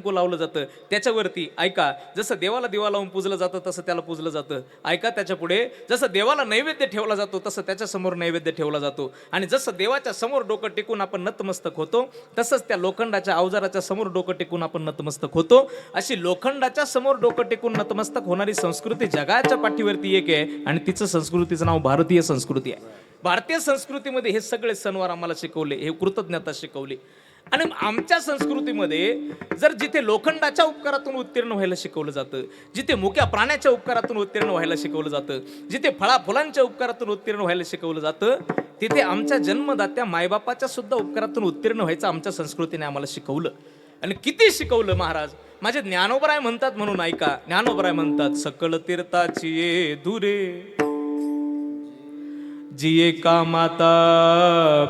कुंकू लावलं जातं त्याच्यावरती ऐका, जसं देवाला दिवा लावून पूजलं जातं तसं त्याला पूजलं जातं. ऐका, त्याच्या पुढे जसं देवाला नैवेद्य ठेवला जातो तसं त्याच्या समोर नैवेद्य ठेवला जातो. आणि जसं देवाच्या समोर डोकं टेकून आपण नतमस्तक होतो तसंच त्या लोखंडाच्या अवजाराच्या समोर डोकं टेकून आपण नतमस्तक होतो. अशी लोखंडाच्या समोर डोकं टेकून नतमस्तक होणारी संस्कृती जगाच्या पाठीवरती एक आहे आणि तिचं संस्कृतीचं नाव भारतीय संस्कृती आहे. भारतीय संस्कृतीमध्ये हे सगळे सणवार आम्हाला शिकवले, हे कृतज्ञता शिकवली. आणि आमच्या संस्कृतीमध्ये जर जिथे लोखंडाच्या उपकारातून उत्तीर्ण व्हायला शिकवलं जातं, जिथे मुक्या प्राण्याच्या उपकारातून उत्तीर्ण व्हायला शिकवलं जातं, जिथे फळाफुलांच्या उपकारातून उत्तीर्ण व्हायला शिकवलं जातं, तिथे आमच्या जन्मदात्या मायबापाच्या सुद्धा उपकारातून उत्तीर्ण व्हायचं आमच्या संस्कृतीने आम्हाला शिकवलं. आणि किती शिकवलं महाराज. माझे ज्ञानोबराय म्हणतात, म्हणून ऐका, ज्ञानोबराय म्हणतात, सकल तीर्थाची ये दुरे जिये का माता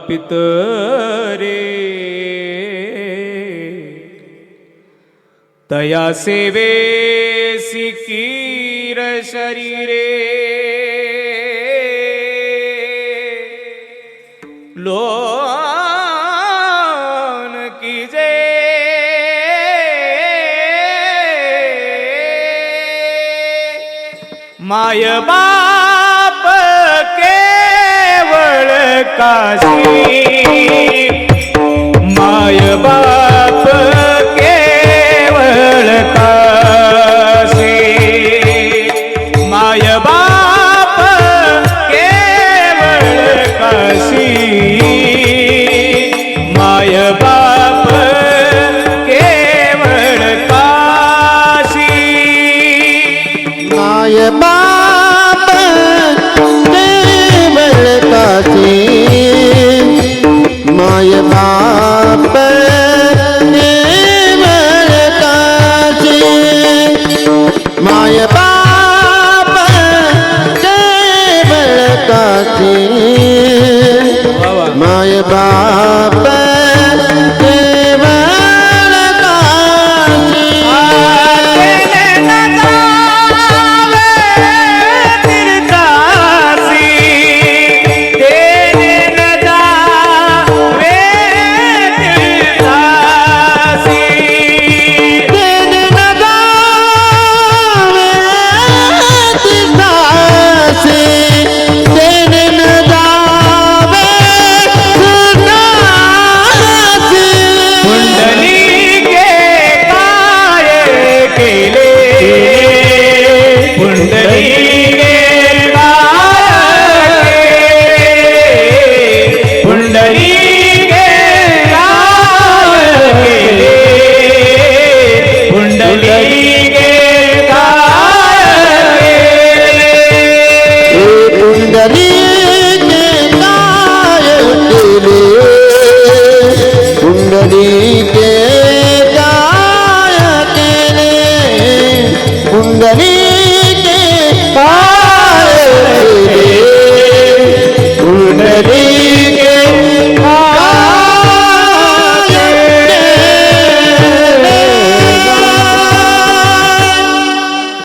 पितरे तया सेवे सिकीर शरीरे लोन कीजे माय बाप केवळ काशी माय बाप